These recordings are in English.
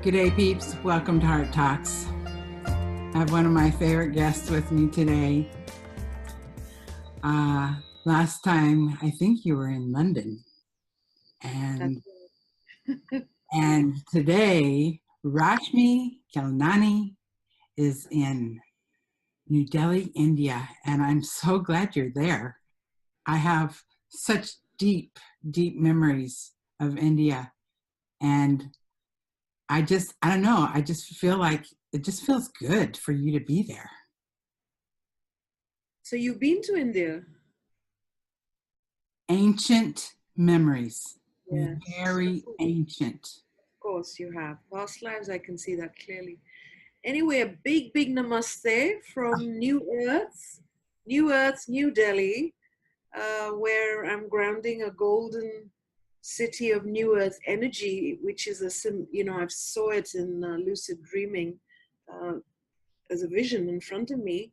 G'day peeps, welcome to Heart Talks. I have one of my favorite guests with me today. Last time, I think you were in London. And today, Rashmi Khilnani is in New Delhi, India. And I'm so glad you're there. I have such deep, deep memories of India. And I don't know, I just feel like it just feels good for you to be there. So you've been to India? Ancient memories. Yes. Very ancient. Of course you have. Past lives, I can see that clearly. Anyway, a big, big namaste from New Earth, New Delhi, where I'm grounding a golden city of New Earth energy, which is I saw it in lucid dreaming as a vision in front of me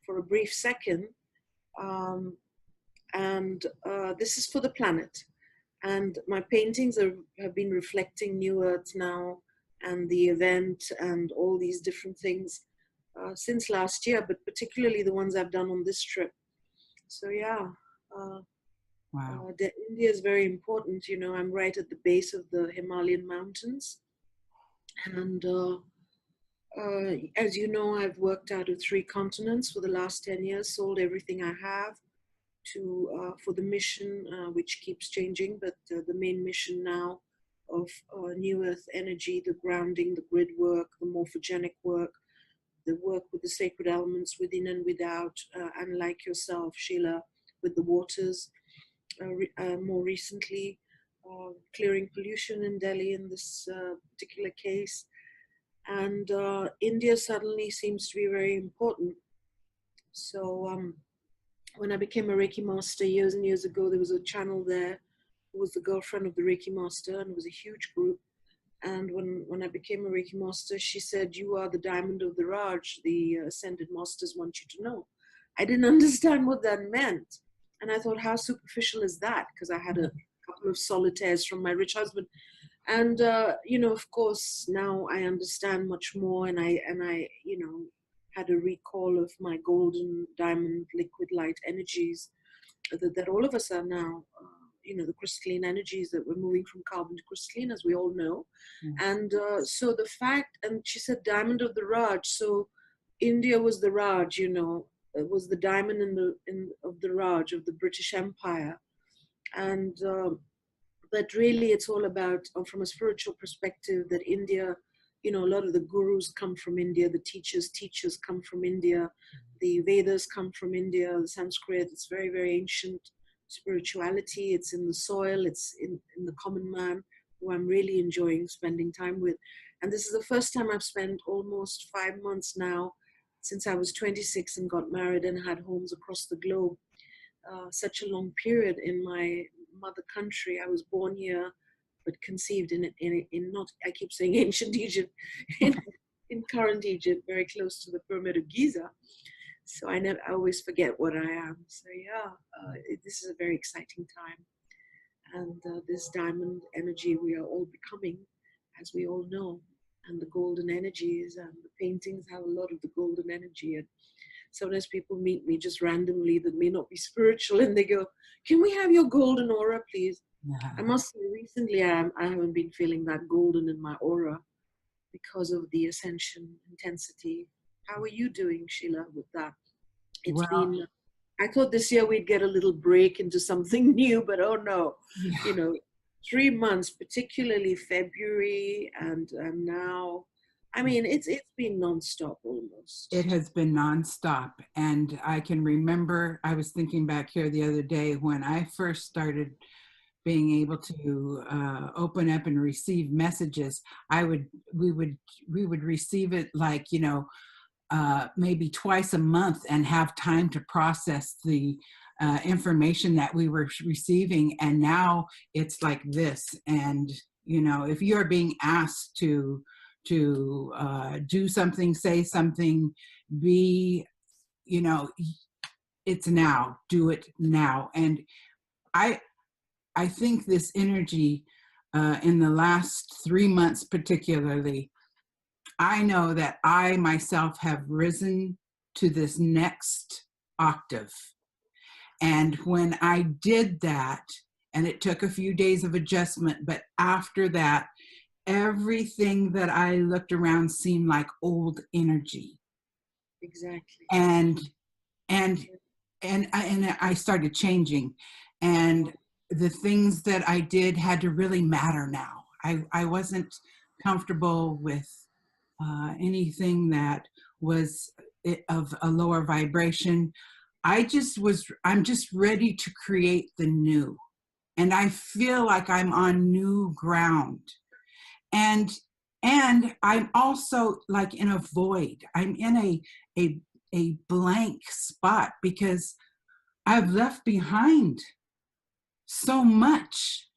for a brief second. This is for the planet. And my paintings have been reflecting New Earth now and the event and all these different things since last year, but particularly the ones I've done on this trip. So yeah. Wow. India is very important. You know, I'm right at the base of the Himalayan mountains. And as you know, I've worked out of 3 continents for the last 10 years, sold everything I have for the mission, which keeps changing, but the main mission now of New Earth energy, the grounding, the grid work, the morphogenic work, the work with the sacred elements within and without, and like yourself, Sheila, with the waters. More recently, clearing pollution in Delhi in this particular case. And India suddenly seems to be very important. So when I became a Reiki master years and years ago, there was a channel there who was the girlfriend of the Reiki master, and it was a huge group. And when I became a Reiki master, she said, "You are the diamond of the Raj, the ascended masters want you to know." I didn't understand what that meant. And I thought, how superficial is that? Because I had a couple of solitaires from my rich husband. And, of course, now I understand much more. And I had a recall of my golden diamond liquid light energies that all of us are now, the crystalline energies that we're moving from carbon to crystalline, as we all know. And so the fact, and she said diamond of the Raj. So India was the Raj, it was the diamond of the Raj of the British Empire. And but really it's all about, from a spiritual perspective, that India, a lot of the gurus come from India, the teachers come from India, the Vedas come from India, the Sanskrit. It's very, very ancient spirituality. It's in the soil, it's in the common man, who I'm really enjoying spending time with. And this is the first time I've spent almost 5 months now since I was 26 and got married and had homes across the globe. Such a long period in my mother country. I was born here, but conceived in not, I keep saying ancient Egypt, in current Egypt, very close to the Pyramid of Giza. So I always forget what I am. So yeah, this is a very exciting time. And this diamond energy we are all becoming, as we all know. And the golden energies and the paintings have a lot of the golden energy. And sometimes people meet me just randomly that may not be spiritual, and they go, "Can we have your golden aura, please?" Yeah. I must say, recently I haven't been feeling that golden in my aura because of the ascension intensity. How are you doing, Sheila, with that? I thought this year we'd get a little break into something new, but oh no, yeah. 3 months, particularly February and now, I mean, it's been nonstop almost. It has been nonstop. And I can remember, I was thinking back here the other day when I first started being able to open up and receive messages. We would receive it like, maybe twice a month and have time to process the information that we were receiving. And now it's like this. And, if you are being asked to do something, say something, it's now, do it now. And I think this energy in the last 3 months particularly I know that I myself have risen to this next octave. And when I did that, and it took a few days of adjustment, but after that, everything that I looked around seemed like old energy. Exactly. And and and I started changing, and the things that I did had to really matter now. I wasn't comfortable with anything that was of a lower vibration. I'm just ready to create the new. And I feel like I'm on new ground. And I'm also like in a void. I'm in a a blank spot because I've left behind so much.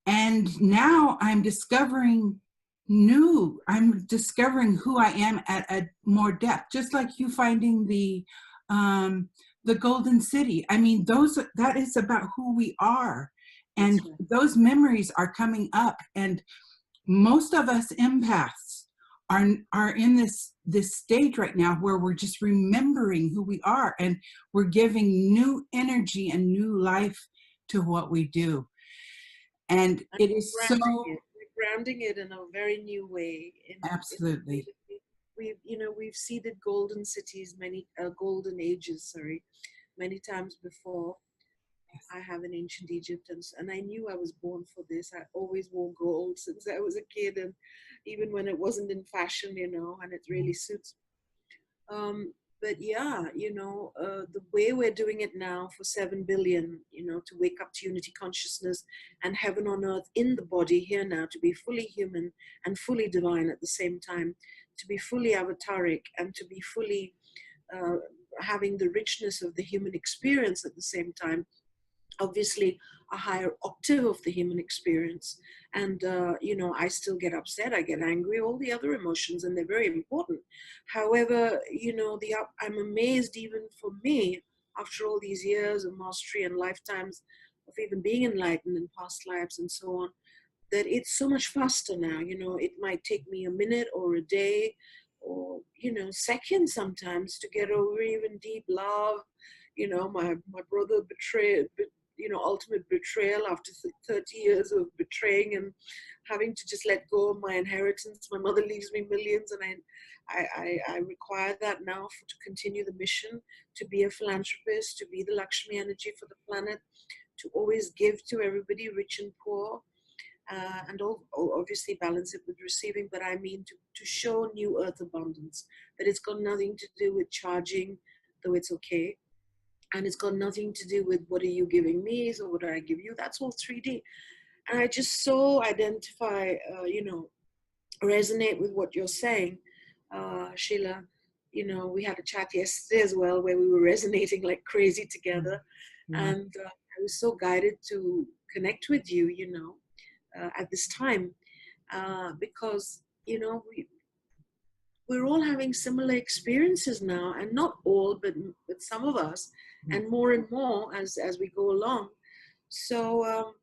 And now I'm discovering new. I'm discovering who I am at a more depth, just like you finding the golden city. I mean, that is about who we are. And That's right. those memories are coming up. And most of us empaths are in this stage right now where we're just remembering who we are, and we're giving new energy and new life to what we do. And And it is so we're grounding it in a very new way. In a way absolutely. that we've seeded golden cities, many golden ages, sorry, many times before. Yes. I have in ancient Egypt, and I knew I was born for this. I always wore gold since I was a kid, and even when it wasn't in fashion, and it really suits. But yeah, the way we're doing it now for 7 billion, to wake up to unity consciousness and heaven on earth in the body here now, to be fully human and fully divine at the same time, to be fully avataric and to be fully uh, having the richness of the human experience at the same time, obviously a higher octave of the human experience. And I still get upset, I get angry, all the other emotions, and they're very important. However, I'm amazed, even for me, after all these years of mastery and lifetimes of even being enlightened in past lives and so on, that it's so much faster now. It might take me a minute or a day or seconds sometimes to get over even deep love. My brother betrayed, ultimate betrayal after 30 years of betraying and having to just let go of my inheritance. My mother leaves me millions, and I require that now to continue the mission, to be a philanthropist, to be the Lakshmi energy for the planet, to always give to everybody, rich and poor, and obviously balance it with receiving. But I mean to show new earth abundance, that it's got nothing to do with charging, though it's okay. And it's got nothing to do with what are you giving me, so what do I give you. That's all 3D. And I just so identify, resonate with what you're saying, Sheila. We had a chat yesterday as well where we were resonating like crazy together. Yeah. And I was so guided to connect with you, at this time, because we're all having similar experiences now, and not all, but some of us, and more and more as we go along. So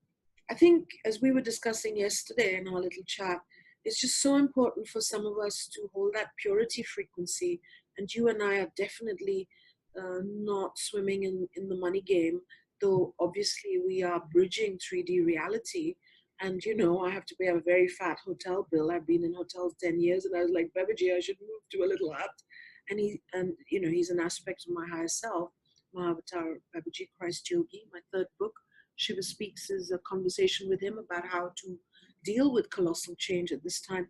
I think, as we were discussing yesterday in our little chat, it's just so important for some of us to hold that purity frequency. And you and I are definitely not swimming in the money game, though obviously we are bridging 3D reality. And I have to pay a very fat hotel bill. I've been in hotels 10 years, and I was like, Babaji, I should move to a little hut. And he's an aspect of my higher self, my avatar, Babaji Christ Yogi. My third book, Shiva Speaks, is a conversation with him about how to deal with colossal change at this time.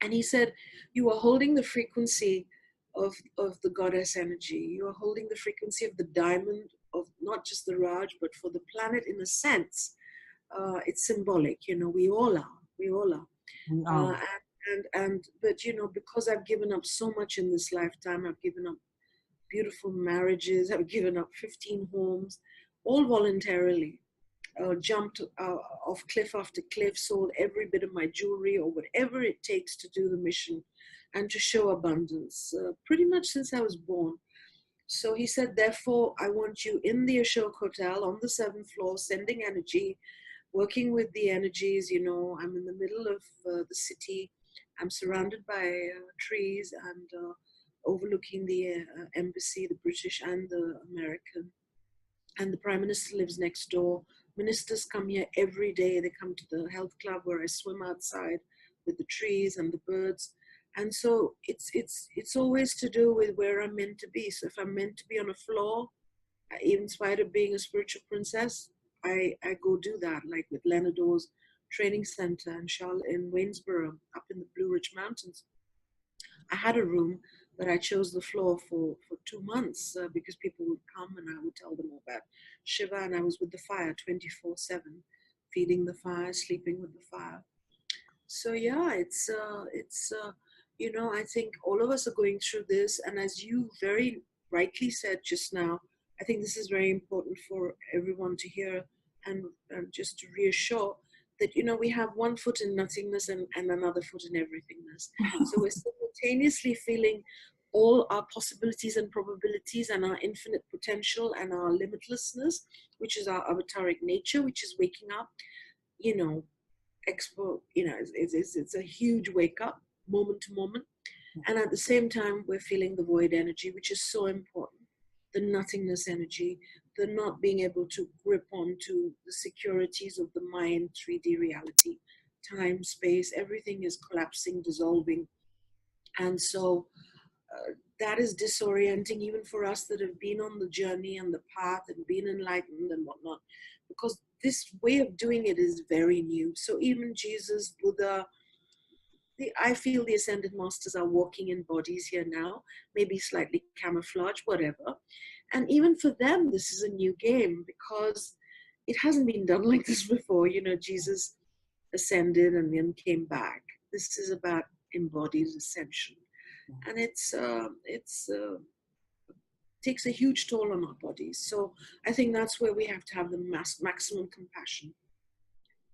And he said, you are holding the frequency of the goddess energy. You are holding the frequency of the diamond, of not just the Raj, but for the planet in a sense. It's symbolic, we all are. We all are. We are. But because I've given up so much in this lifetime, I've given up beautiful marriages, I've given up 15 homes, all voluntarily. Jumped off cliff after cliff, sold every bit of my jewelry or whatever it takes to do the mission and to show abundance, pretty much since I was born. So he said, therefore, I want you in the Ashok Hotel on the 7th floor, sending energy, working with the energies. I'm in the middle of the city, I'm surrounded by trees and overlooking the embassy, the British and the American. And the Prime Minister lives next door. Ministers come here every day. They come to the health club where I swim outside with the trees and the birds. And so it's always to do with where I'm meant to be. So if I'm meant to be on a floor, even in spite of being a spiritual princess, I go do that, like with Leonard Orr's training center in Charlotte, in Waynesboro, up in the Blue Ridge Mountains. I had a room, but I chose the floor for 2 months because people would come and I would tell them about Shiva, and I was with the fire 24/7, feeding the fire, sleeping with the fire. So yeah, I think all of us are going through this, and as you very rightly said just now, I think this is very important for everyone to hear and just to reassure that we have one foot in nothingness and another foot in everythingness. So we're simultaneously feeling all our possibilities and probabilities and our infinite potential and our limitlessness, which is our avataric nature, which is waking up, it's a huge wake up moment to moment. And at the same time, we're feeling the void energy, which is so important, the nothingness energy, the not being able to grip onto the securities of the mind, 3D reality, time, space, everything is collapsing, dissolving. And so that is disorienting even for us that have been on the journey and the path and been enlightened and whatnot, because this way of doing it is very new. So even Jesus, Buddha, I feel the ascended masters are walking in bodies here now, maybe slightly camouflage, whatever. And even for them, this is a new game because it hasn't been done like this before. Jesus ascended and then came back. This is about embodied ascension. And it takes a huge toll on our bodies. So I think that's where we have to have the maximum compassion.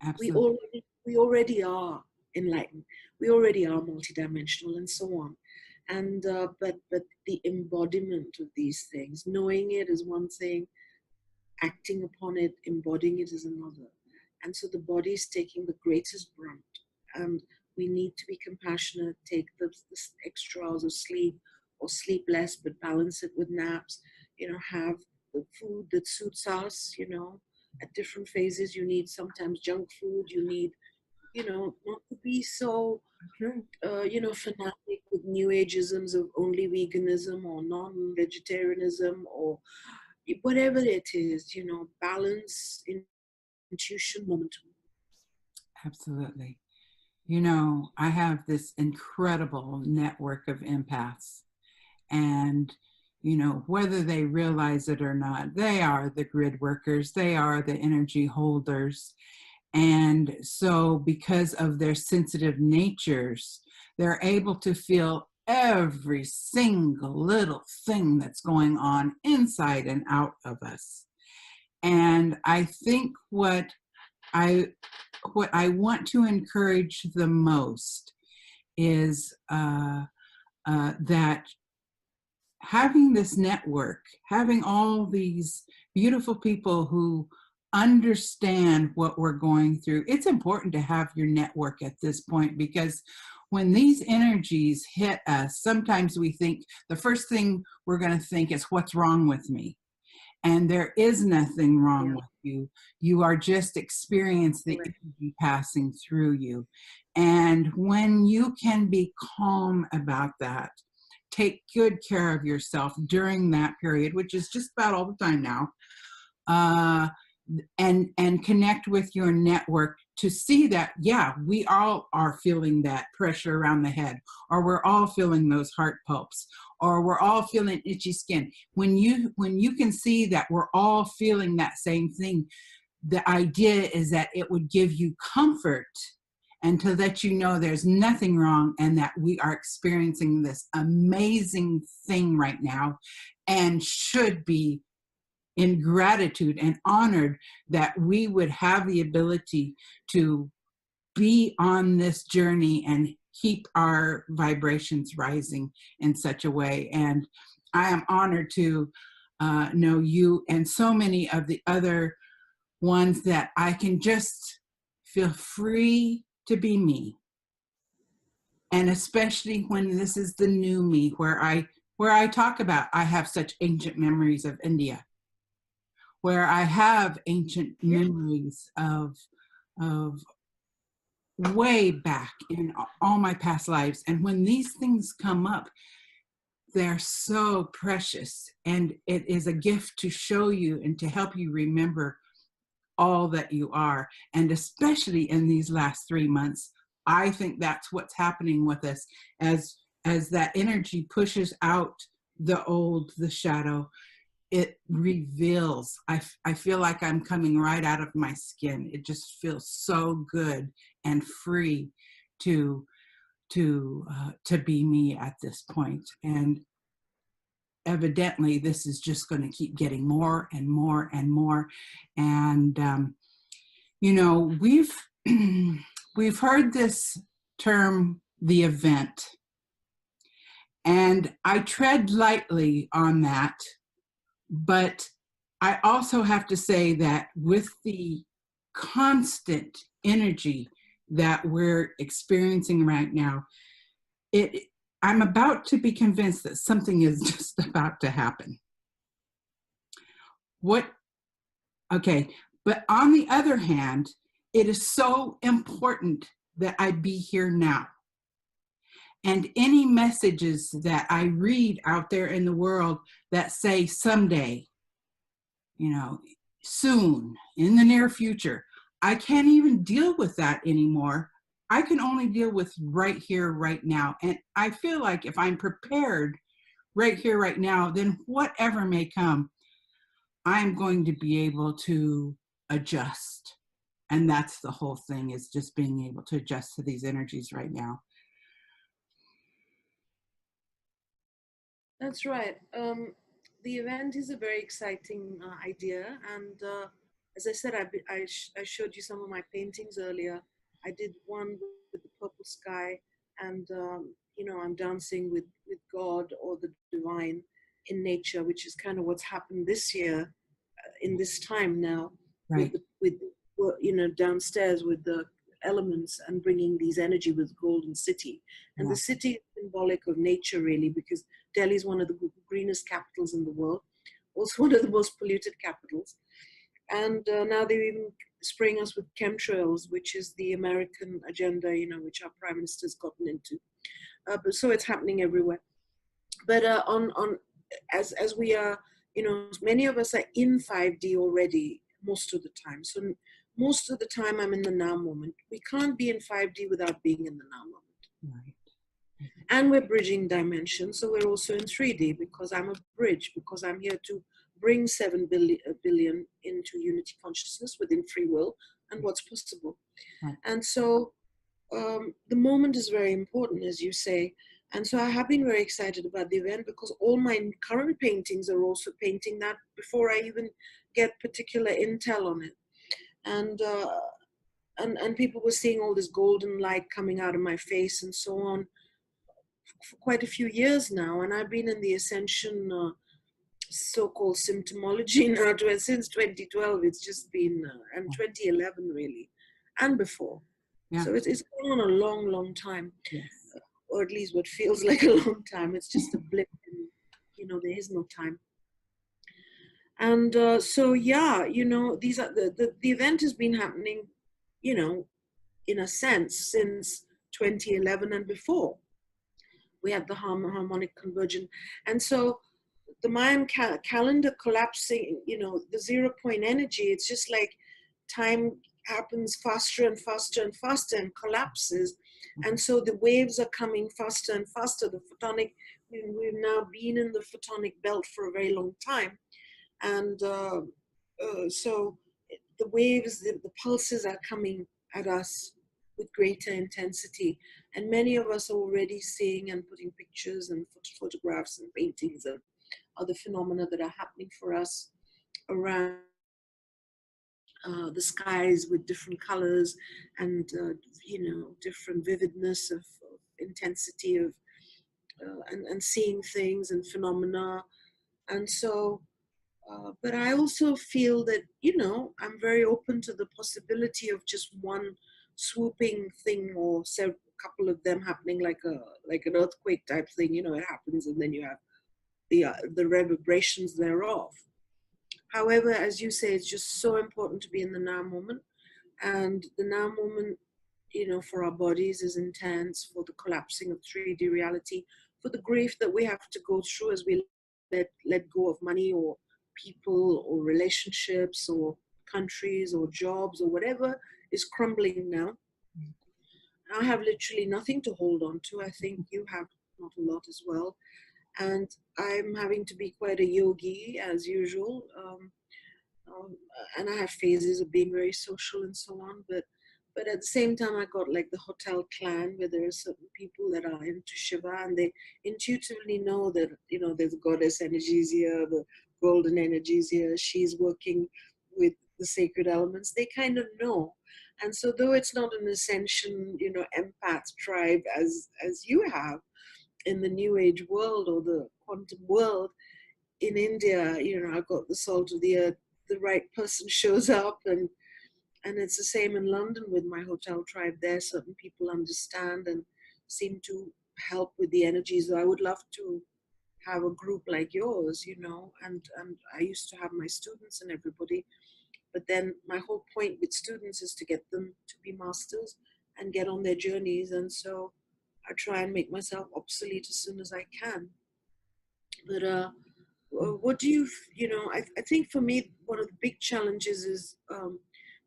Absolutely. We already are enlightened. We already are multidimensional and so on. And but the embodiment of these things, knowing it is one thing, acting upon it, embodying it is another. And so the body is taking the greatest brunt. And we need to be compassionate, take the extra hours of sleep or sleep less, but balance it with naps, have the food that suits us, at different phases. You need sometimes junk food, you need, not to be so, fanatic with new ageisms of only veganism or non-vegetarianism or whatever it is, balance, intuition, momentum. Absolutely. I have this incredible network of empaths, and, whether they realize it or not, they are the grid workers, they are the energy holders. And so because of their sensitive natures, they're able to feel every single little thing that's going on inside and out of us. And I think what I want to encourage the most is that having this network, having all these beautiful people who understand what we're going through, it's important to have your network at this point, because when these energies hit us, sometimes we think the first thing we're going to think is, what's wrong with me? And there is nothing wrong with you. You are just experiencing the energy passing through you. And when you can be calm about that, take good care of yourself during that period, which is just about all the time now, and connect with your network to see that, we all are feeling that pressure around the head, or we're all feeling those heart pulps, or we're all feeling itchy skin. When you can see that we're all feeling that same thing, the idea is that it would give you comfort and to let you know there's nothing wrong and that we are experiencing this amazing thing right now and should be in gratitude and honored that we would have the ability to be on this journey and keep our vibrations rising in such a way. And I am honored to know you and so many of the other ones that I can just feel free to be me And especially when this is the new me, where I talk about I have such ancient memories of India, where I have ancient memories of way back in all my past lives. And when these things come up, they're so precious, and it is a gift to show you and to help you remember all that you are. And especially in these last 3 months, I think that's what's happening with us as that energy pushes out the old, the shadow. It reveals. I feel like I'm coming right out of my skin. It just feels so good and free to be me at this point. And evidently, this is just going to keep getting more and more and more. And you know, we've heard this term, the event, and I tread lightly on that. But I also have to say that with the constant energy that we're experiencing right now, I'm about to be convinced that something is just about to happen. Okay, but on the other hand, it is so important that I be here now. And any messages that I read out there in the world that say someday, you know, soon, in the near future, I can't even deal with that anymore. I can only deal with right here, right now. And I feel like if I'm prepared right here, right now, then whatever may come, I'm going to be able to adjust. And that's the whole thing, is just being able to adjust to these energies right now. That's right. The event is a very exciting idea, and as I said, I showed you some of my paintings earlier. I did one with the purple sky, and you know, I'm dancing with God or the divine in nature, which is kind of what's happened this year, in this time now, Right. with you know, downstairs with the elements and bringing these energy with golden city. And the city is symbolic of nature, really, because Delhi is one of the greenest capitals in the world, also one of the most polluted capitals. And now they're even spraying us with chemtrails, which is the American agenda, you know, which our prime minister's gotten into. But so it's happening everywhere. But as we are, you know, many of us are in 5D already most of the time. So most of the time I'm in the now moment. We can't be in 5D without being in the now moment. Right. And we're bridging dimensions, so we're also in 3D, because I'm a bridge, because I'm here to bring 7 billion into unity consciousness within free will and what's possible. Right. And so the moment is very important, as you say. And so I have been very excited about the event, because all my current paintings are also painting that before I even get particular intel on it. And people were seeing all this golden light coming out of my face and so on for quite a few years now. And I've been in the ascension so-called symptomology now since 2012. It's just been, and 2011 really, and before. Yeah. So it's gone on a long, long time. Yes. Or at least what feels like a long time. It's just a blip, and, you know, there is no time. And so, yeah, you know, these are the event has been happening, you know, in a sense, since 2011 and before. We had the harmonic convergence. And so the Mayan calendar collapsing, you know, the 0 point energy, it's just like time happens faster and faster and faster and collapses. And so the waves are coming faster and faster. The photonic, we've now been in the photonic belt for a very long time. And so the waves, the pulses are coming at us with greater intensity. And many of us are already seeing and putting pictures and photographs and paintings of other phenomena that are happening for us around the skies with different colors and, you know, different vividness of intensity of, and seeing things and phenomena. And so, but I also feel that, you know, I'm very open to the possibility of just one swooping thing or couple of them happening like an earthquake type thing. It happens, and then you have the reverberations thereof. However, as you say, it's just so important to be in the now moment, and the now moment, for our bodies is intense, for the collapsing of 3D reality, for the grief that we have to go through as we let go of money or people or relationships or countries or jobs or whatever is crumbling now. I have literally nothing to hold on to. I think you have not a lot as well. And I'm having to be quite a yogi as usual. And I have phases of being very social and so on, but at the same time I got like the hotel clan, where there are certain people that are into Shiva, and they intuitively know that there's goddess energies here, the golden energies here, she's working with the sacred elements. They kind of know. And so though it's not an ascension empath tribe as you have in the new age world or the quantum world, in India, I got the salt of the earth, the right person shows up, and it's the same in London with my hotel tribe there. Certain people understand and seem to help with the energies. I would love to have a group like yours, and I used to have my students and everybody, but then my whole point with students is to get them to be masters and get on their journeys, and so I try and make myself obsolete as soon as I can. But what do you, I think for me, one of the big challenges is,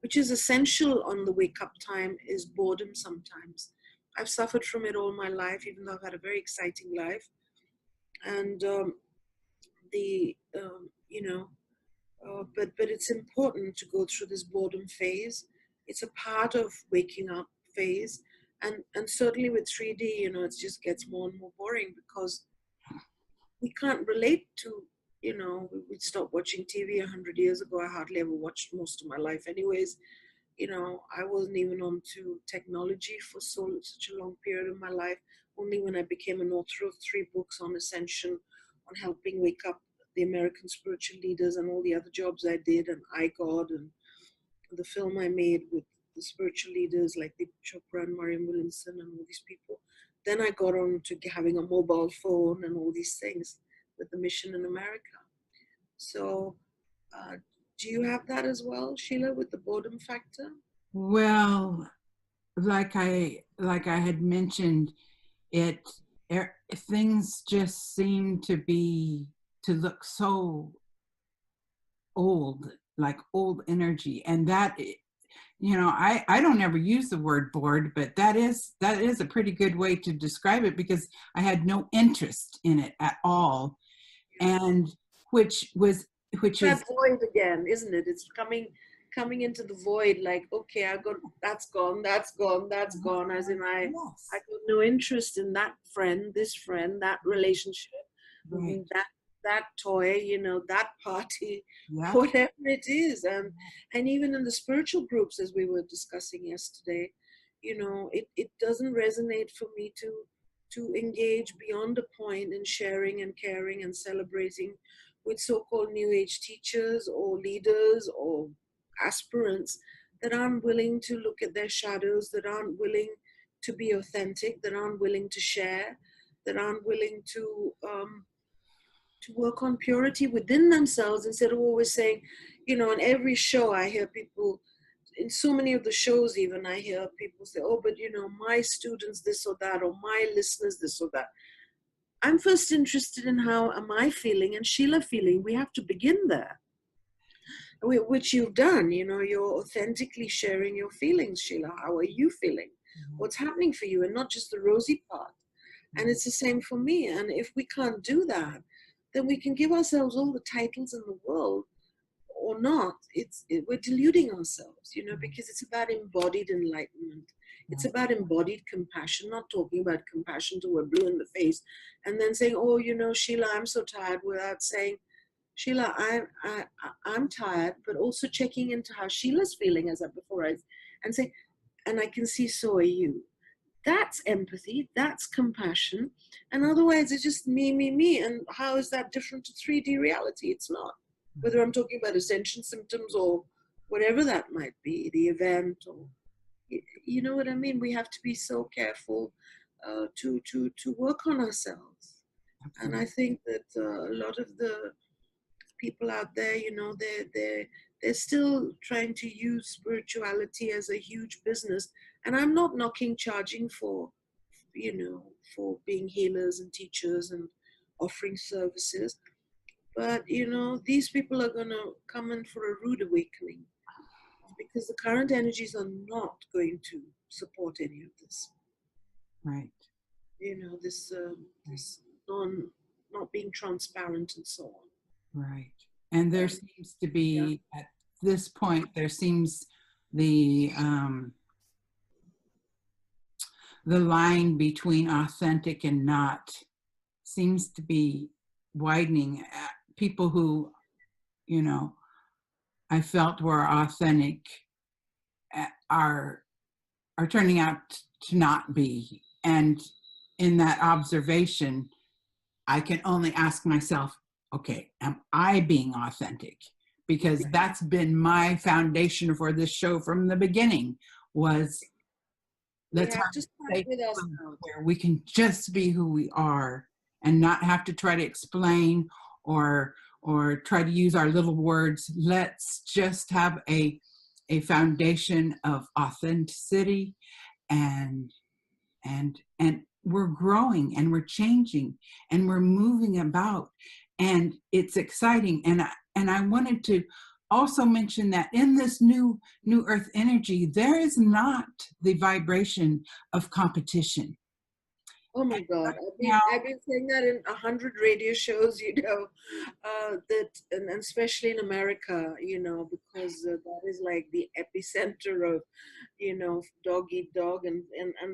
which is essential on the wake up time, is boredom sometimes. I've suffered from it all my life, even though I've had a very exciting life. And but it's important to go through this boredom phase. It's a part of waking up phase. And certainly with 3D, it just gets more and more boring, because we can't relate to, we stopped watching TV 100 years ago. I hardly ever watched most of my life anyways. I wasn't even onto technology for such a long period of my life. Only when I became an author of 3 books on ascension, on helping wake up the American spiritual leaders, and all the other jobs I did, and IGod, and the film I made with the spiritual leaders like Deepak Chopra and Mariam Williamson and all these people. Then I got on to having a mobile phone and all these things with the mission in America. So do you have that as well, Sheila, with the boredom factor? Well, like I had mentioned, things just seem to look so old, like old energy, and that, I don't ever use the word bored, but that is a pretty good way to describe it, because I had no interest in it at all, and which is that void again, isn't it? It's coming into the void, like, okay, that's gone, as in I got no interest in that friend, this friend, that relationship, right. that toy, that party, whatever it is. And even in the spiritual groups, as we were discussing yesterday, it doesn't resonate for me to engage beyond a point in sharing and caring and celebrating with so-called New Age teachers or leaders or aspirants that aren't willing to look at their shadows, that aren't willing to be authentic, that aren't willing to share, that aren't willing to work on purity within themselves, instead of always saying, on every show I hear people, in so many of the shows even, I hear people say, oh, but my students this or that, or my listeners this or that. I'm first interested in how am I feeling and Sheila feeling. We have to begin there, which you've done. You're authentically sharing your feelings, Sheila. How are you feeling? What's happening for you, and not just the rosy part. And it's the same for me. And if we can't do that, then we can give ourselves all the titles in the world or not. We're deluding ourselves, because it's about embodied enlightenment. It's about embodied compassion, not talking about compassion till we're blue in the face and then saying, oh, Sheila, I'm so tired, without saying, Sheila, I'm tired, but also checking into how Sheila's feeling as and say, and I can see, so are you. That's empathy, that's compassion. And otherwise it's just me. And how is that different to 3D reality? It's not. Whether I'm talking about ascension symptoms or whatever that might be, the event or You know what I mean? We have to be so careful to work on ourselves. And I think that a lot of the people out there, they're still trying to use spirituality as a huge business. And I'm not knocking charging for, for being healers and teachers and offering services. But these people are going to come in for a rude awakening because the current energies are not going to support any of this. Right. This not being transparent and so on. Right. And there seems to be, at this point, there seems the line between authentic and not seems to be widening. People who, I felt were authentic are turning out to not be. And in that observation, I can only ask myself, okay, am I being authentic? Because that's been my foundation for this show from the beginning, was let's have a safe place where we can just be who we are and not have to try to explain or try to use our little words. Let's just have a foundation of authenticity, and we're growing and we're changing and we're moving about, and it's exciting. And I wanted to also mention that in this new earth energy, there is not the vibration of competition. Oh my God! I've been saying that in 100 radio shows, that and especially in America, because that is like the epicenter of, dog eat dog and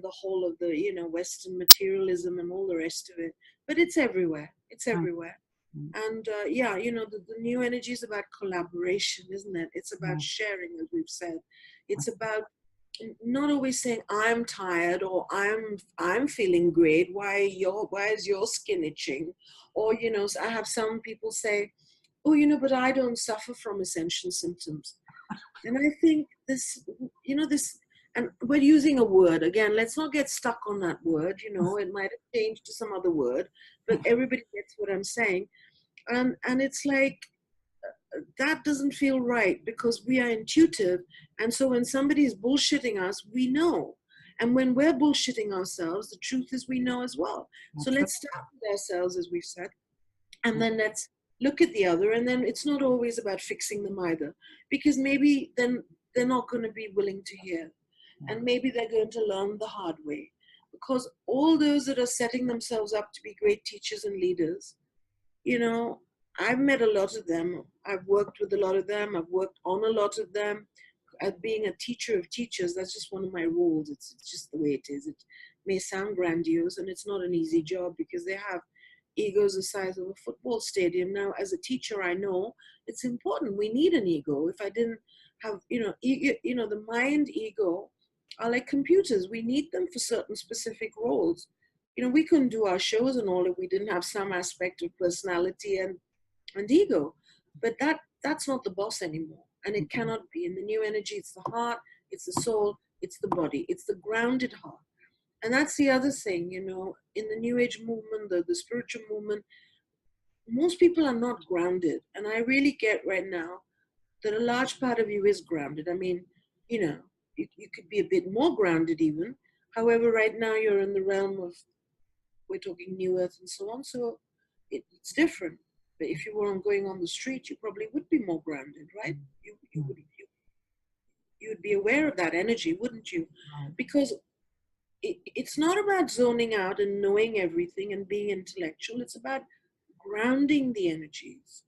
the whole of the Western materialism and all the rest of it. But it's everywhere. It's everywhere. And the new energy is about collaboration, isn't it? It's about sharing, as we've said. It's about not always saying I'm tired or I'm feeling great. Why is your skin itching? Or I have some people say, oh, but I don't suffer from ascension symptoms. And I think this, and we're using a word again. Let's not get stuck on that word. It might have changed to some other word, but everybody gets what I'm saying. And it's like, that doesn't feel right because we are intuitive. And so when somebody is bullshitting us, we know. And when we're bullshitting ourselves, the truth is we know as well. So let's start with ourselves, as we've said, and then let's look at the other. And then it's not always about fixing them either, because maybe then they're not going to be willing to hear. And maybe they're going to learn the hard way. Because all those that are setting themselves up to be great teachers and leaders, I've met a lot of them. I've worked with a lot of them. I've worked on a lot of them. As being a teacher of teachers, that's just one of my roles. It's just the way it is. It may sound grandiose, and it's not an easy job because they have egos the size of a football stadium. Now, as a teacher, I know it's important. We need an ego. If I didn't have, the mind ego are like computers. We need them for certain specific roles. We couldn't do our shows and all if we didn't have some aspect of personality and ego. But that's not the boss anymore. And it cannot be. In the new energy, it's the heart, it's the soul, it's the body, it's the grounded heart. And that's the other thing, in the new age movement, the spiritual movement, most people are not grounded. And I really get right now that a large part of you is grounded. I mean, you could be a bit more grounded even. However, right now you're in the realm of, we're talking new earth and so on. So it's different. But if you weren't going on the street, you probably would be more grounded, right? You would be aware of that energy, wouldn't you? Because it's not about zoning out and knowing everything and being intellectual. It's about grounding the energies.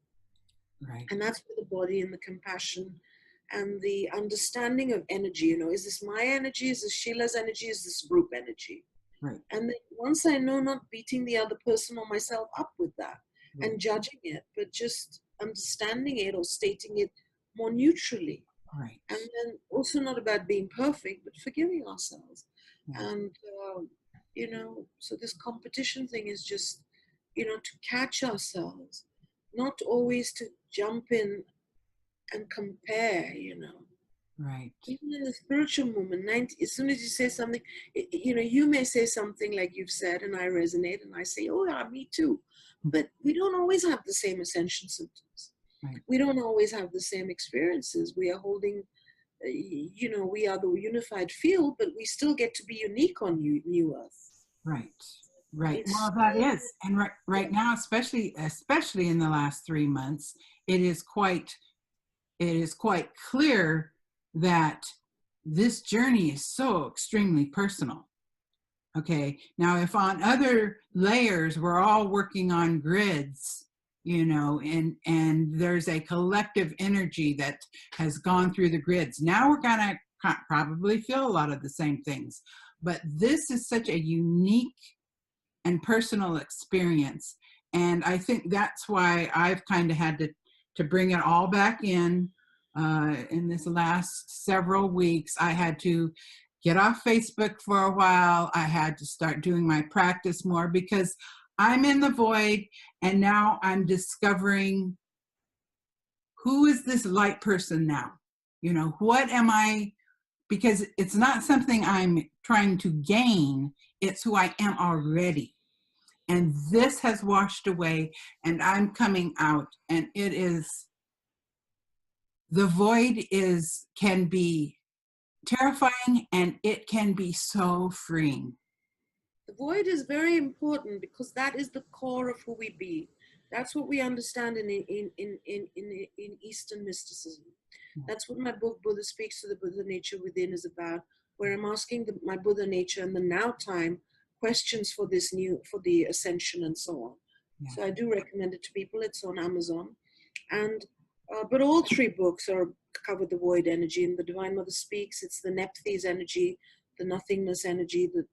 Right. And that's where the body and the compassion and the understanding of energy, is this my energy? Is this Sheila's energy? Is this group energy? Right. And then once I know, not beating the other person or myself up with that and judging it, but just understanding it or stating it more neutrally. Right. And then also not about being perfect, but forgiving ourselves. And, so this competition thing is just, to catch ourselves, not always to jump in and compare, Right. Even in the spiritual movement, as soon as you say something, you may say something like you've said, and I resonate, and I say, oh yeah, me too. But we don't always have the same ascension symptoms. Right. We don't always have the same experiences. We are holding, we are the unified field, but we still get to be unique on New Earth. Right. Right. It's Well, that is, and right now, especially in the last 3 months, it is quite clear that this journey is so extremely personal. Okay. Now, if on other layers we're all working on grids, and there's a collective energy that has gone through the grids. Now we're gonna probably feel a lot of the same things, but this is such a unique and personal experience. And I think that's why I've kind of had to bring it all back in this last several weeks. I had to get off Facebook for a while. I had to start doing my practice more because I'm in the void, and now I'm discovering who is this light person now? What am I? Because it's not something I'm trying to gain, it's who I am already. And this has washed away, and I'm coming out, and it is, the void can be terrifying, and it can be so freeing. The void is very important because that is the core of who we be. That's what we understand in Eastern mysticism. That's what my book Buddha Speaks to the Buddha Nature Within is about, where I'm asking my Buddha nature in the now time questions for the ascension and so on. Yeah. So I do recommend it to people. It's on Amazon, and but all three books cover the void energy. And the Divine Mother Speaks, it's the Nephthes energy, the nothingness energy, the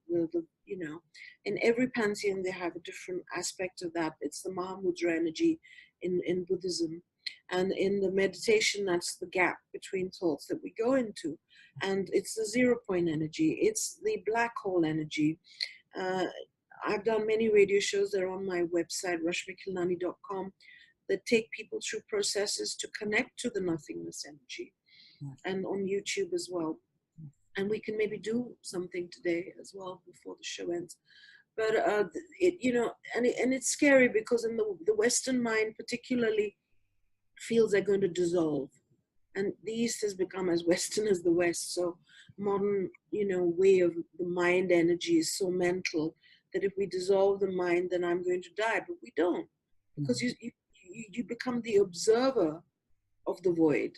in every pantheon they have a different aspect of that. It's the Mahamudra energy in Buddhism. And in the meditation, that's the gap between thoughts that we go into. And it's the 0 point energy. It's the black hole energy. I've done many radio shows. They're on my website, rashmikhilnani.com, that take people through processes to connect to the nothingness energy. Yes. And on YouTube as well. And we can maybe do something today as well before the show ends. But and it's scary because in the Western mind particularly feels they're going to dissolve. And the East has become as Western as the West. So modern, way of the mind energy is so mental that if we dissolve the mind, then I'm going to die. But we don't, because you become the observer of the void,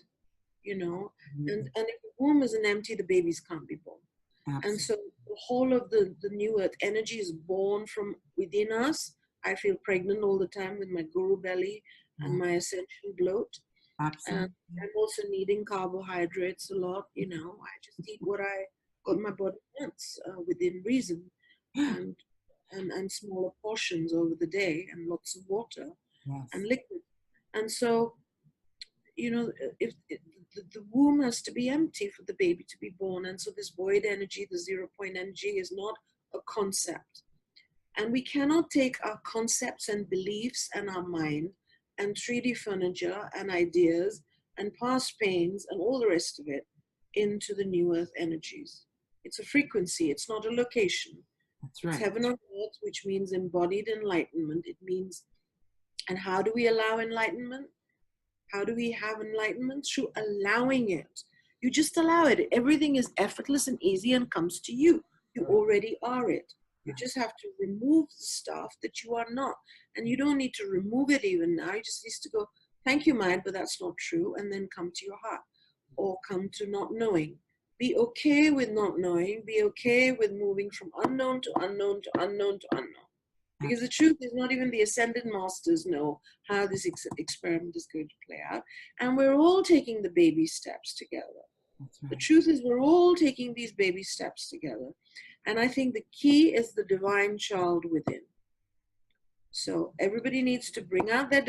and if the womb isn't empty, the babies can't be born. Absolutely. And so the whole of the new earth energy is born from within us. I feel pregnant all the time with my guru belly and my ascension bloat. Absolutely. And I'm also needing carbohydrates a lot. I just eat what my body wants within reason, and smaller portions over the day, and lots of water and liquid. And so, if the womb has to be empty for the baby to be born. And so this void energy, the 0 point energy, is not a concept. And we cannot take our concepts and beliefs and our mind and 3D furniture and ideas and past pains and all the rest of it into the new earth energies. It's a frequency, it's not a location. That's right. It's heaven on earth, which means embodied enlightenment. It means, and how do we allow enlightenment? How do we have enlightenment? Through allowing it. You just allow it. Everything is effortless and easy and comes to you. You already are it. You just have to remove the stuff that you are not. And you don't need to remove it even now. You just need to go, thank you, mind, but that's not true. And then come to your heart, or come to not knowing. Be okay with not knowing. Be okay with moving from unknown to unknown to unknown to unknown. Because the truth is, not even the ascended masters know how this experiment is going to play out. And we're all taking the baby steps together. That's right. The truth is, we're all taking these baby steps together. And I think the key is the divine child within. So everybody needs to bring out their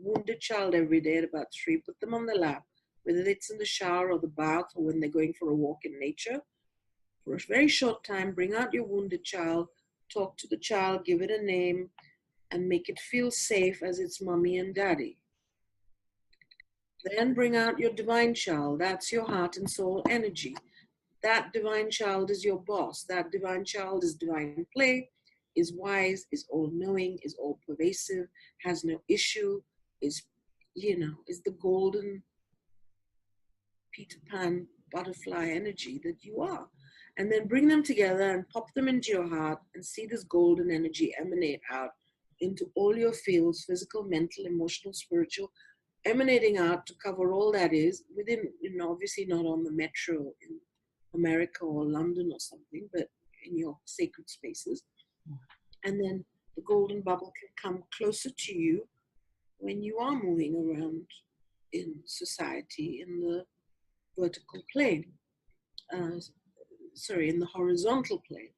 wounded child every day at about 3, put them on the lap, whether it's in the shower or the bath or when they're going for a walk in nature. For a very short time, bring out your wounded child, talk to the child, give it a name, and make it feel safe as its mommy and daddy. Then bring out your divine child. That's your heart and soul energy. That divine child is your boss. That divine child is divine play, is wise, is all-knowing, is all-pervasive, has no issue, is, is the golden Peter Pan butterfly energy that you are. And then bring them together and pop them into your heart and see this golden energy emanate out into all your fields, physical, mental, emotional, spiritual, emanating out to cover all that is within, obviously not on the metro in America or London or something, but in your sacred spaces. And then the golden bubble can come closer to you when you are moving around in society in the vertical plane, in the horizontal plane.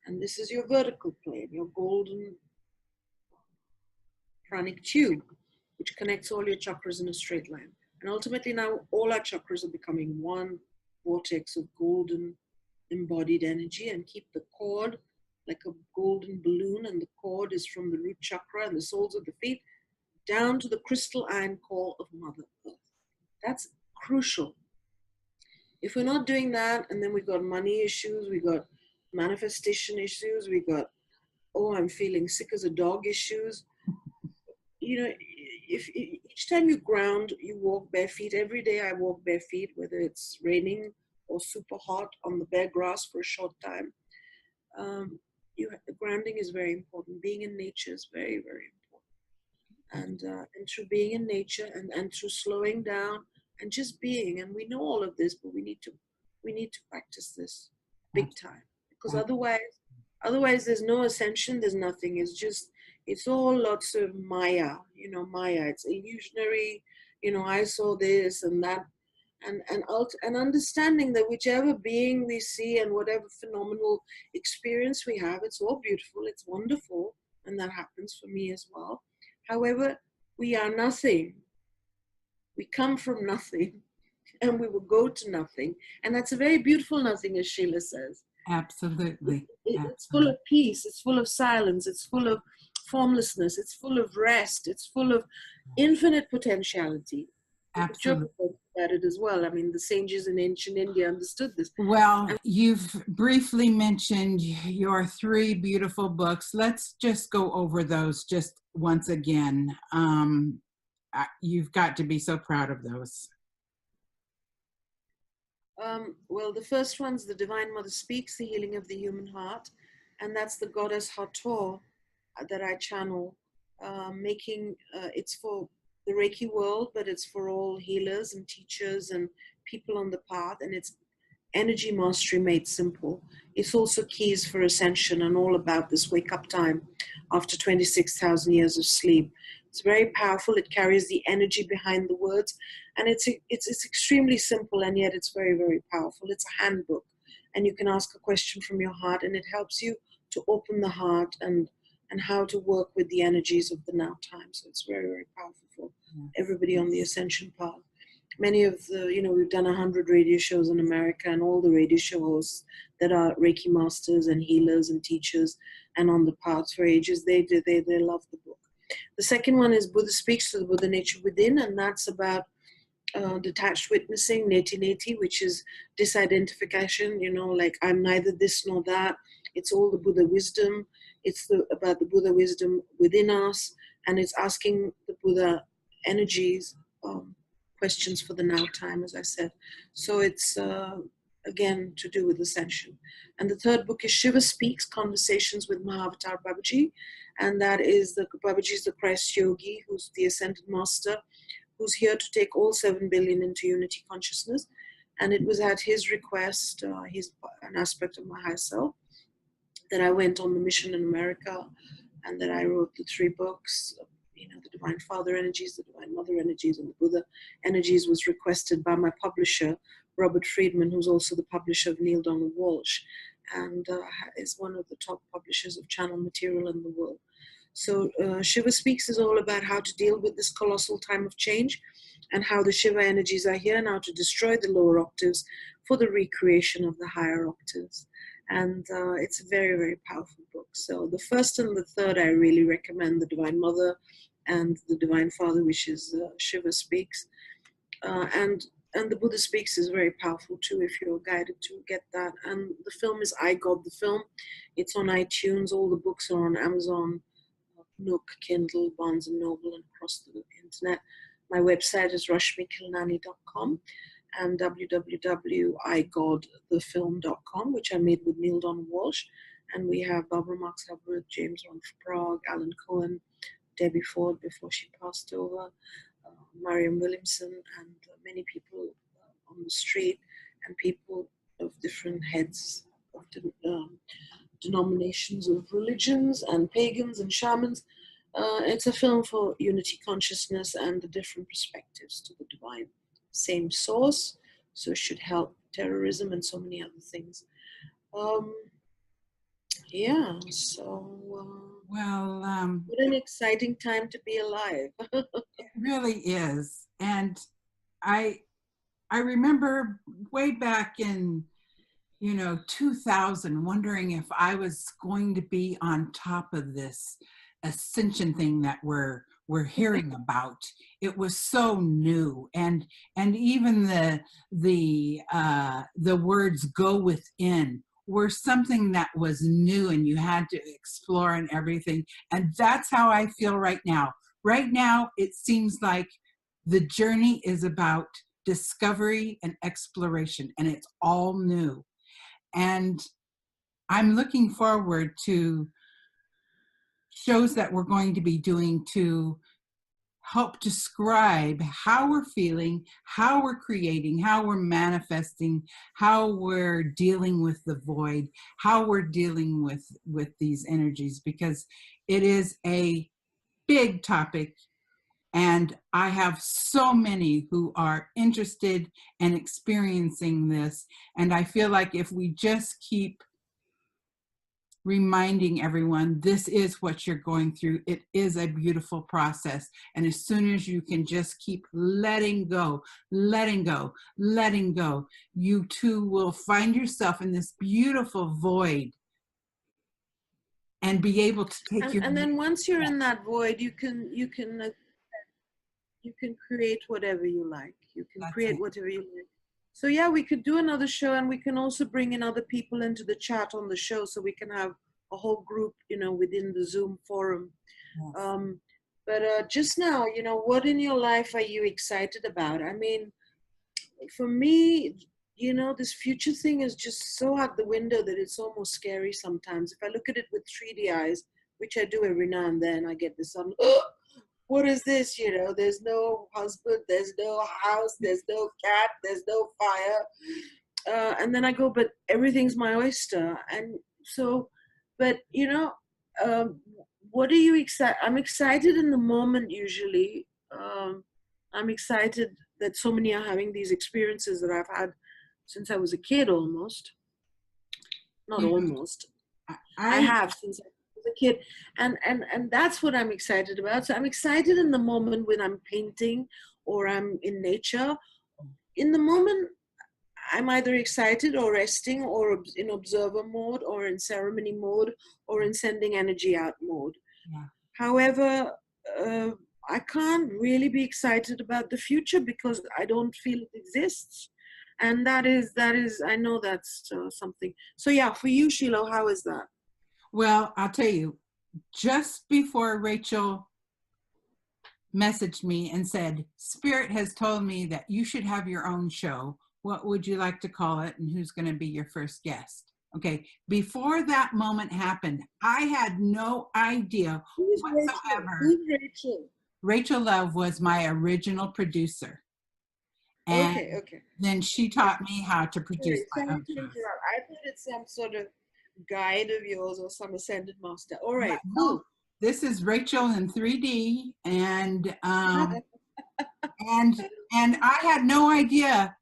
And this is your vertical plane, your golden pranic tube, which connects all your chakras in a straight line. And ultimately now all our chakras are becoming one vortex of golden embodied energy, and keep the cord like a golden balloon, and the cord is from the root chakra and the soles of the feet down to the crystal iron core of Mother Earth. That's crucial. If we're not doing that, and then we've got money issues, we got manifestation issues, we got, I'm feeling sick as a dog issues. If each time you ground, you walk bare feet. Every day I walk bare feet, whether it's raining or super hot on the bare grass for a short time. Grounding is very important. Being in nature is very, very important. And through being in nature and through slowing down and just being, and we know all of this, but we need to practice this big time, because otherwise there's no ascension, there's nothing. It's all lots of Maya, Maya. It's illusionary, I saw this and that, and understanding that whichever being we see and whatever phenomenal experience we have, it's all beautiful, it's wonderful, and that happens for me as well. However, we are nothing. We come from nothing, and we will go to nothing, and that's a very beautiful nothing, as Sheila says. Absolutely. It's full of peace, it's full of silence, it's full of formlessness, it's full of rest, it's full of infinite potentiality. Absolutely. About it as well. I mean, the sages in ancient India understood this. Well, you've briefly mentioned your 3 beautiful books. Let's just go over those just once again. You've got to be so proud of those. Well, the first one's The Divine Mother Speaks, The Healing of the Human Heart. And that's the goddess Hathor that I channel, it's for the Reiki world, but it's for all healers and teachers and people on the path. And it's energy mastery made simple. It's also keys for ascension and all about this wake up time after 26,000 years of sleep. It's very powerful. It carries the energy behind the words, and it's extremely simple, and yet it's very, very powerful. It's a handbook, and you can ask a question from your heart, and it helps you to open the heart and how to work with the energies of the now time. So it's very, very powerful for everybody on the ascension path. Many of the, we've done 100 radio shows in America, and all the radio show hosts that are Reiki masters and healers and teachers and on the path for ages, they love the book. The second one is Buddha Speaks to the Buddha Nature Within, and that's about detached witnessing, neti, which is disidentification, like I'm neither this nor that. It's all the Buddha wisdom. It's about the Buddha wisdom within us, and it's asking the Buddha energies questions for the now time, as I said. So it's, again, to do with ascension. And the third book is Shiva Speaks, Conversations with Mahavatar Babaji. And that is Babaji is the Christ Yogi, who's the Ascended Master, who's here to take all 7 billion into unity consciousness. And it was at his request, he's an aspect of my higher self, that I went on the mission in America, and that I wrote the 3 books. The Divine Father Energies, the Divine Mother Energies, and the Buddha Energies was requested by my publisher, Robert Friedman, who's also the publisher of Neil Donald Walsh, and is one of the top publishers of channel material in the world. So Shiva Speaks is all about how to deal with this colossal time of change, and how the Shiva energies are here now to destroy the lower octaves for the recreation of the higher octaves. And it's a very, very powerful book. So the first and the third, I really recommend, the Divine Mother and the Divine Father, which is Shiva Speaks. And the Buddha Speaks is very powerful too if you're guided to get that. And the film is IGod the film. It's on iTunes. All the books are on Amazon, Nook, Kindle, Barnes and Noble, and across the internet. My website is rashmikhilnani.com and www.igodthefilm.com, which I made with Neil Donald Walsh. And we have Barbara Marx Hubbard, James Ron Prague, Alan Cohen, Debbie Ford before she passed over, Mariam Williamson, and many people on the street, and people of different heads of denominations of religions and pagans and shamans. It's a film for unity consciousness and the different perspectives to the divine. Same source, so it should help terrorism and so many other things. Yeah, so Well, what an exciting time to be alive. it really is. And I remember way back in 2000, wondering if I was going to be on top of this ascension thing that we're hearing about. It was so new, and even the words "go within" were something that was new, and you had to explore and everything. And that's how I feel right now. Right now, it seems like the journey is about discovery and exploration, and it's all new. And I'm looking forward to shows that we're going to be doing to help describe how we're feeling, how we're creating, how we're manifesting, how we're dealing with the void, how we're dealing with these energies, because it is a big topic. And I have so many who are interested and experiencing this. And I feel like if we just keep reminding everyone, this is what you're going through, it is a beautiful process. And as soon as you can just keep letting go, letting go, letting go, you too will find yourself in this beautiful void and be able to take and then once you're in that void, you can create whatever you like. You can create whatever you like. So yeah, we could do another show, and we can also bring in other people into the chat on the show, so we can have a whole group, within the Zoom forum. Yes. But just now, what in your life are you excited about? I mean, for me, this future thing is just so out the window that it's almost scary sometimes. If I look at it with 3D eyes, which I do every now and then, I get this what is this? There's no husband, there's no house, there's no cat, there's no fire. And then I go, but everything's my oyster. And so, but, what are you excited? I'm excited in the moment usually. I'm excited that so many are having these experiences that I've had since I was a kid almost. Not almost. I have since I a kid, and that's what I'm excited about. So I'm excited in the moment when I'm painting or I'm in nature. In the moment, I'm either excited or resting or in observer mode or in ceremony mode or in sending energy out mode. Yeah. However, I can't really be excited about the future because I don't feel it exists. And that is I know that's something. So yeah, for you, Sheila, how is that? Well, I'll tell you, just before Rachel messaged me and said, Spirit has told me that you should have your own show. What would you like to call it? And who's going to be your first guest? Okay. Before that moment happened, I had no idea whatsoever. Who's Rachel? Rachel Love was my original producer. And okay. Then she taught me how to produce my own shows. I thought it's some sort of guide of yours or some ascended master. All right. No, this is Rachel in 3D, and and I had no idea.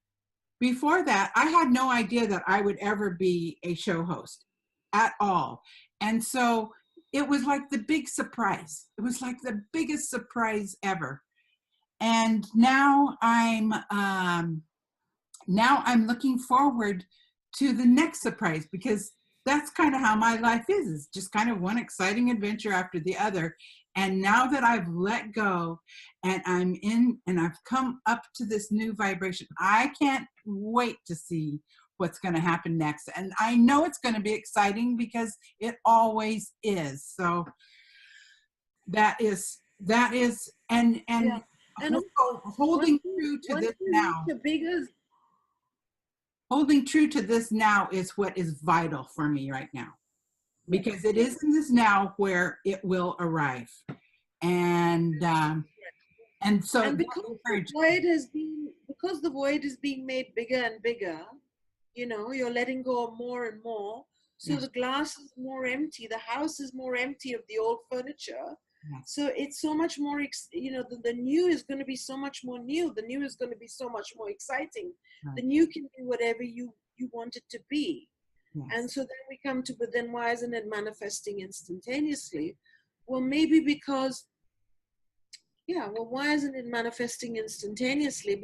Before that, I had no idea that I would ever be a show host at all. And so it was like the big surprise. It was like the biggest surprise ever. And now I'm looking forward to the next surprise, because that's kind of how my life is. It's just kind of one exciting adventure after the other. And now that I've let go and I'm in and I've come up to this new vibration, I can't wait to see what's going to happen next. And I know it's going to be exciting because it always is. So that is, and Yeah. And also holding true to this now. Holding true to this now is what is vital for me right now, because it is in this now where it will arrive. And so and because the void is being made bigger and bigger, you know, you're letting go of more and more. So yes. The glass is more empty. The house is more empty of the old furniture. Yes. So it's so much more, you know, the new is going to be so much more new. The new is going to be so much more exciting. Right. The new can be whatever you want it to be. Yes. And so then we come to, but then why isn't it manifesting instantaneously? Well, maybe because, why isn't it manifesting instantaneously?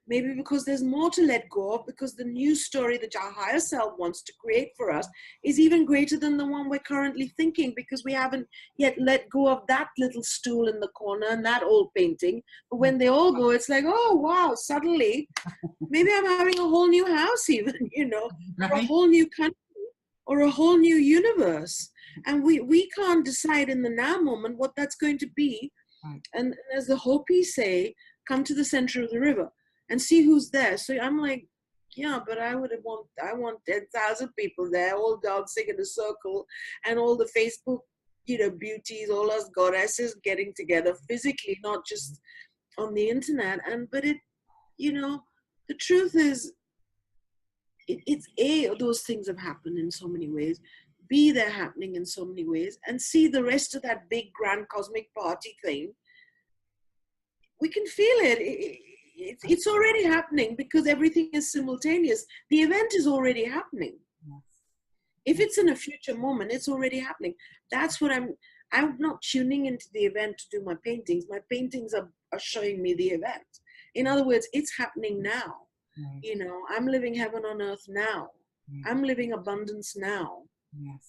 Maybe because there's more to let go of, because the new story that our higher self wants to create for us is even greater than the one we're currently thinking, because we haven't yet let go of that little stool in the corner and that old painting. But when they all go, it's like, oh, wow, suddenly, maybe I'm having a whole new house even, you know, Right. or a whole new country or a whole new universe. And we can't decide in the now moment what that's going to be. Right. And as the Hopis say, come to the center of the river and see who's there. So I'm like, yeah, but I want 10,000 people there, all dancing in a circle, and all the Facebook, you know, beauties, all us goddesses getting together physically, not just on the internet. But it, you know, the truth is, it's those things have happened in so many ways. B, they're happening in so many ways, and C, the rest of that big grand cosmic party thing, we can feel it. It's already happening because everything is simultaneous. The event is already happening. Yes. If it's in a future moment, it's already happening. That's what I'm not tuning into the event to do my paintings. My paintings are showing me the event. In other words, it's happening now. Right. You know, I'm living heaven on earth now. Yes. I'm living abundance now. Yes.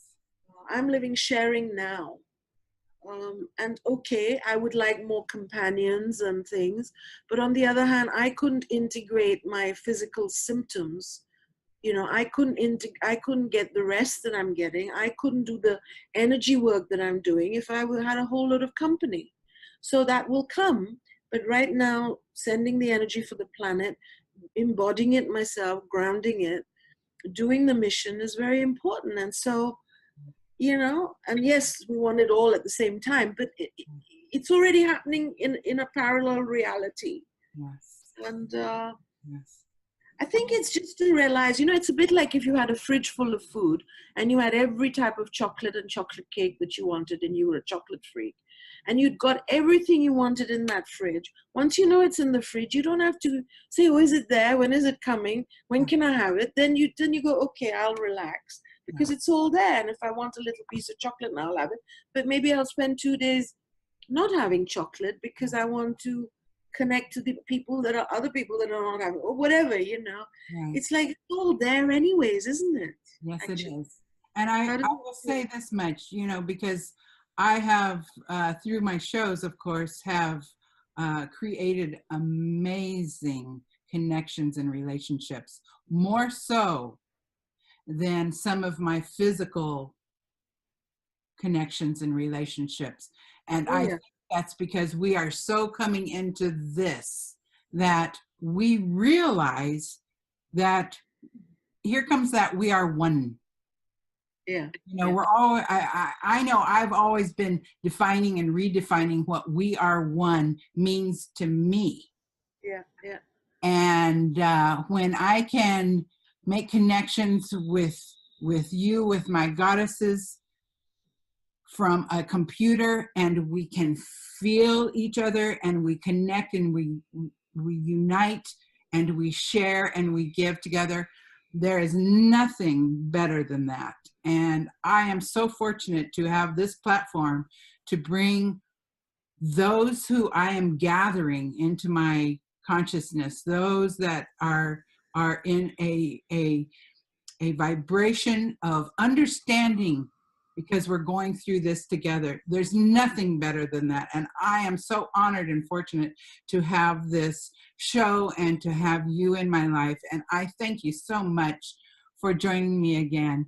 I'm living sharing now. And okay, I would like more companions and things, but on the other hand, I couldn't integrate my physical symptoms. You know, I couldn't get the rest that I'm getting. I couldn't do the energy work that I'm doing if I had a whole lot of company. So that will come, but right now, sending the energy for the planet, embodying it myself, grounding it, doing the mission is very important. And so, you know, and yes, we want it all at the same time, but it's already happening in a parallel reality. Yes. And Yes. I think it's just to realize, you know, it's a bit like if you had a fridge full of food and you had every type of chocolate and chocolate cake that you wanted, and you were a chocolate freak, and you'd got everything you wanted in that fridge. Once you know it's in the fridge, you don't have to say, oh, is it there? When is it coming? When can I have it? Then you go, okay, I'll relax, because it's all there. And if I want a little piece of chocolate, now I'll have it. But maybe I'll spend 2 days not having chocolate because I want to connect to the people that are other people that are not having, or whatever, you know. Right. It's like it's all there anyways, isn't it? Yes, Actually. it is. And I will say this much, you know, because I have, through my shows, of course, have created amazing connections and relationships, more so than some of my physical connections and relationships. And I think that's because we are so coming into this that we realize that here comes that we are one. Yeah. You know, we're all, I know I've always been defining and redefining what we are one means to me. Yeah, yeah. And when I can make connections with you, with my goddesses from a computer, and we can feel each other and we connect and we unite and we share and we give together, there is nothing better than that. And I am so fortunate to have this platform to bring those who I am gathering into my consciousness, those that are in a vibration of understanding because we're going through this together. There's nothing better than that. And I am so honored and fortunate to have this show and to have you in my life. And I thank you so much for joining me again.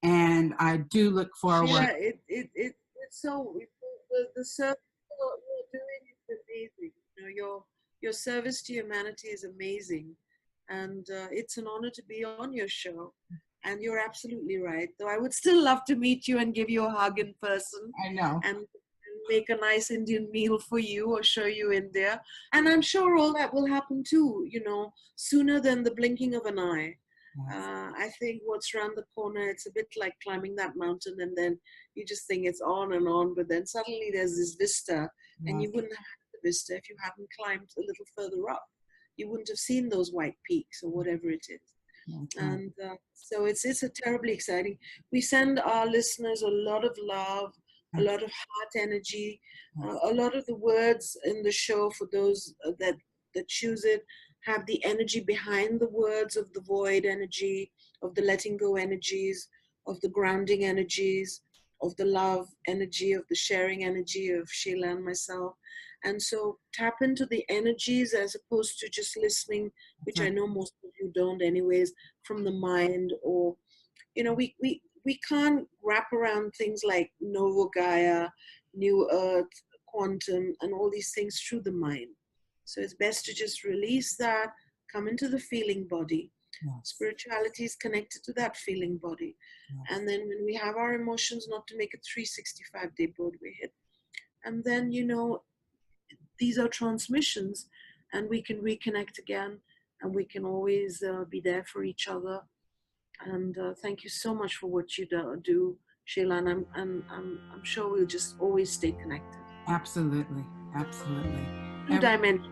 And I do look forward. Yeah, it's so, the service you're doing is amazing. You know, your service to humanity is amazing. And it's an honor to be on your show. And you're absolutely right. Though I would still love to meet you and give you a hug in person. I know. And make a nice Indian meal for you or show you India. And I'm sure all that will happen too, you know, sooner than the blinking of an eye. Yes. I think what's around the corner, it's a bit like climbing that mountain and then you just think it's on and on, but then suddenly there's this vista, and you wouldn't have had the vista if you hadn't climbed a little further up. You wouldn't have seen those white peaks or whatever it is. Okay. And so it's a terribly exciting. We send our listeners a lot of love, a lot of heart energy, a lot of the words in the show for those that choose it have the energy behind the words of the void energy, of the letting go energies, of the grounding energies, of the love energy, of the sharing energy of Sheila and myself. And so tap into the energies as opposed to just listening, which I know most of you don't anyways, from the mind. Or, you know, we can't wrap around things like Novo Gaia, New Earth, quantum, and all these things through the mind. So it's best to just release that, come into the feeling body. Yes. Spirituality is connected to that feeling body. Yes. And then when we have our emotions, not to make a 365-day Broadway hit. And then, you know, these are transmissions, and we can reconnect again, and we can always be there for each other. And thank you so much for what you do, Sheila, and I'm sure we'll just always stay connected. Absolutely, absolutely. 2 dimensions.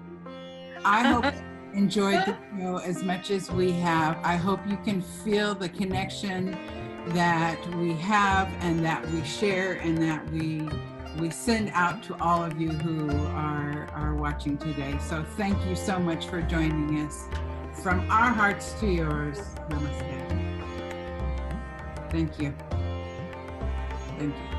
I hope you enjoyed the show as much as we have. I hope you can feel the connection that we have and that we share and that we send out to all of you who are watching today. So thank you so much for joining us. From our hearts to yours. Namaste. Thank you. Thank you.